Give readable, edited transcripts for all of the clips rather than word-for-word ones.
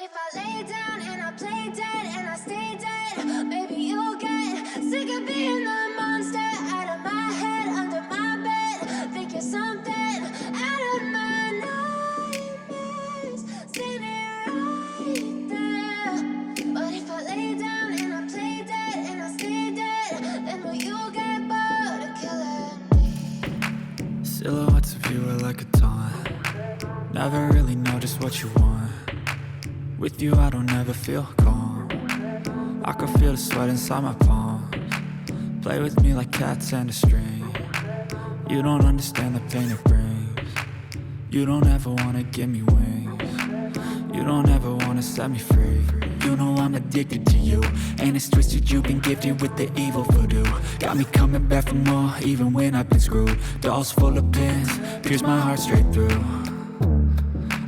if I lay down and I play dead and I stay dead, maybe you'll get sick of being the monster out of my head, under my bed. Think you're something out of my nightmares, standing right there. But if I lay down and I play dead and I stay dead, then will you get bored of killing me? Silhouettes of you are like a taunt. Never really know just what you want. With you I don't ever feel calm. I can feel the sweat inside my palms. Play with me like cats and a string. You don't understand the pain it brings. You don't ever wanna give me wings. You don't ever wanna set me free. You know I'm addicted to you, and it's twisted, you've been gifted with the evil voodoo. Got me coming back for more, even when I've been screwed. Dolls full of pins, pierce my heart straight through.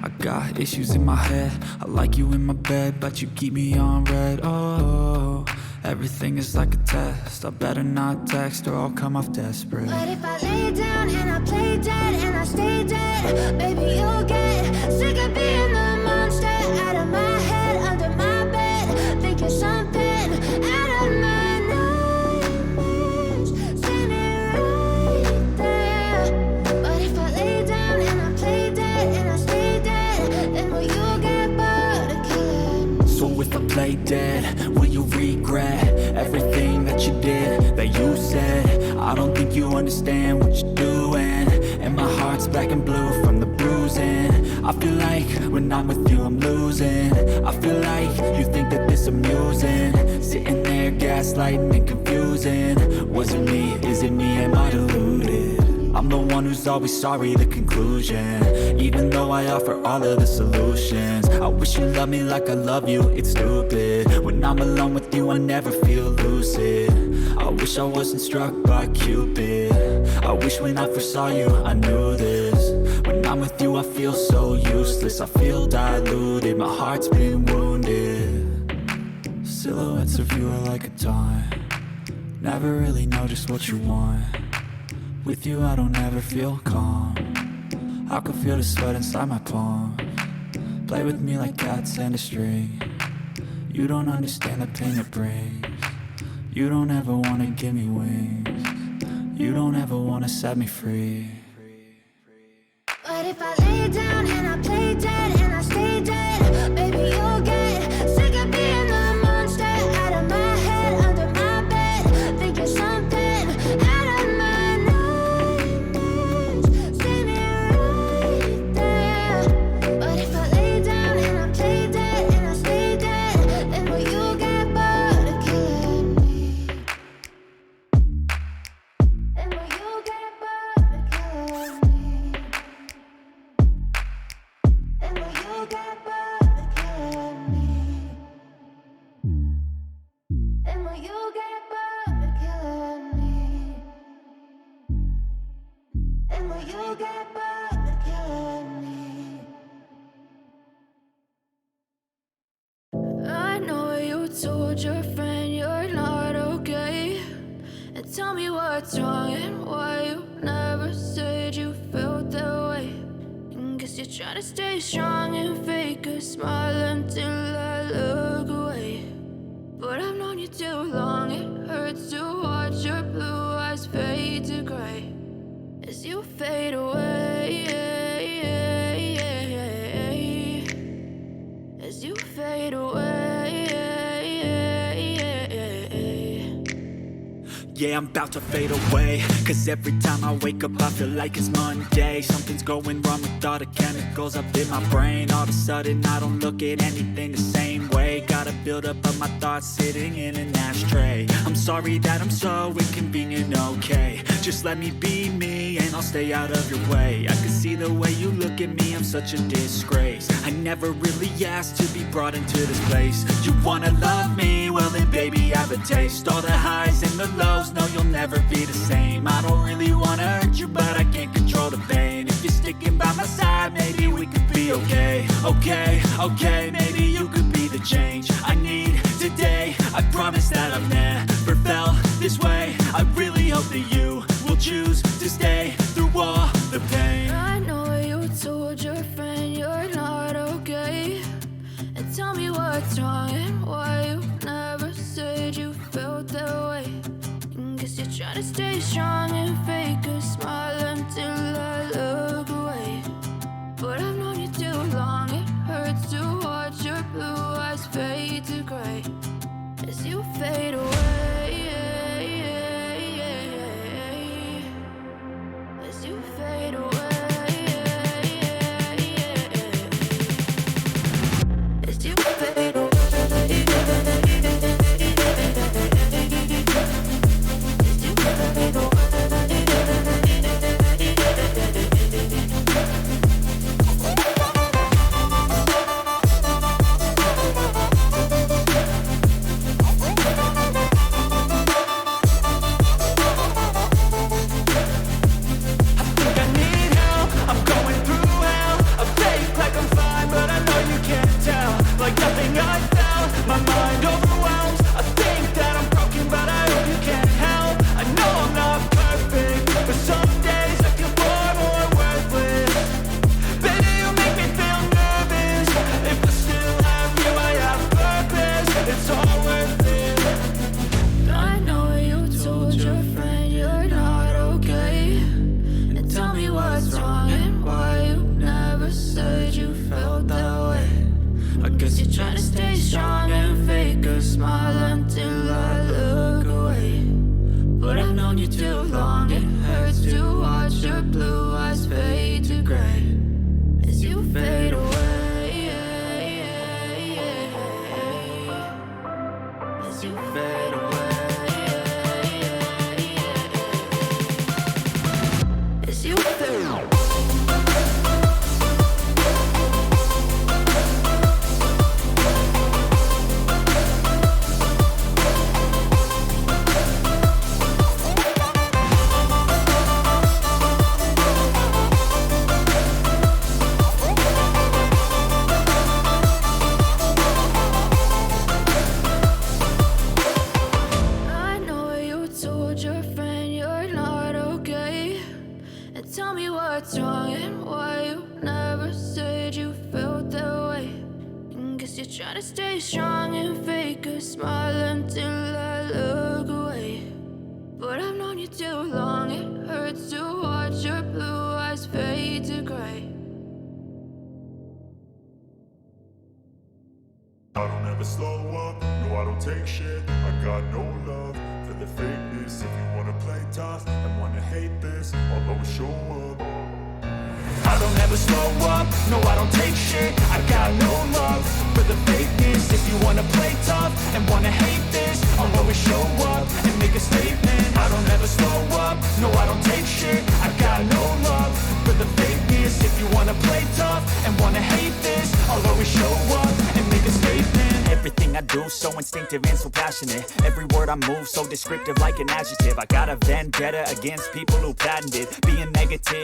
I got issues in my head, I like you in my bed, but you keep me on red. Oh, everything is like a test. I better not text or I'll come off desperate. But if I lay down and I play dead and I stay dead, maybe you'll get sick of being the monster out of my head, under my bed. Think you're something out of my nightmares, standing right there. But if I lay down and I play dead and I stay dead, then will you get bored of killing me? So if I play dead, will you regret everything that you did, that you said? I don't think you understand what you're doing, and my heart's black and blue from the bruising. I feel like when I'm with you I'm losing. I feel like you think that this amusing, sitting there gaslighting and confusing. Was it me? Is it me? Am I deluded? I'm the one who's always sorry, the conclusion, even though I offer all of the solutions. I wish you loved me like I love you, it's stupid. When I'm alone with you I never feel lucid. I wish I wasn't struck by Cupid. I wish when I first saw you I knew this. When I'm with you I feel so useless, I feel diluted, my heart's been wounded. Silhouettes of you are like a taunt. Never really know just what you want. With you I don't ever feel calm. I can feel the sweat inside my palms. Play with me like cats and a string. You don't understand the pain it brings. You don't ever wanna give me wings. You don't ever wanna set me free. But if I lay down and I play dead and I stay dead, maybe you'll get sick of being the monster out of my head, under my bed. Think you're something out of my nightmares, standing right there. But if I lay down and I play dead and I stay dead, then will you get bored of killing me? Then will you get bored of killing me? And will you get bored of killing me? And will you get bored of killing me? And will you get bored of killing me? I know you told your friend you're not okay, and tell me what's wrong and why you never said you felt that way. Guess you're trying to stay strong and fake a smile until I look away. But I've known you too long, it hurts to watch your blue eyes fade to gray as you fade away, as you fade away. Yeah, I'm about to fade away, cause every time I wake up I feel like it's Monday. Something's going wrong with all the chemicals up in my brain. All of a sudden I don't look at anything the same way. Gotta build up of my thoughts sitting in an ashtray. I'm sorry that I'm so inconvenient, okay. Just let me be me and I'll stay out of your way. I can see the way you look at me, I'm such a disgrace. I never really asked to be brought into this place. You wanna love me? Well then baby have a taste. All the highs and the lows, no you'll never be the same. I don't really wanna hurt you but I can't control the pain. If you're sticking by my side maybe we could be okay. Okay, maybe you could be the change I need today. I promise that I've never felt this way. I really hope that you will choose to stay through all the pain. I know you told your friend you're not okay, and tell what's wrong and why you never said you felt that way. Guess you're trying to stay strong and fake a smile until I look away. But I've known you too long, it hurts to watch your blue eyes fade to gray as you fade away. As you fade away. As you fade away. Trying to stay strong and fake a smile until I look away. But I've known you too long, it hurts to watch your blue eyes fade to gray as you fade away. As you fade away. As you fade away. Tell me what's wrong and why you never said you felt that way. Guess you're trying to stay strong and fake a smile until I look away. But I've known you too long, it hurts to watch your blue eyes fade to gray. I don't ever slow up, no I don't take shit. I got no love for the fakeness. If you wanna play tough and wanna hate this, I'll always show up. I don't ever slow up, no I don't take shit. I got no love for the fakeness. If you wanna play tough and wanna hate this, I'll always show up and make a statement. I don't ever slow up, no I don't take shit. I got no love for the fakeness. If you wanna play tough and wanna hate this, I'll always show up and make a statement. Everything I do so instinctive and so passionate. Every word I move so descriptive like an adjective. I got a vendetta against people who patented being negative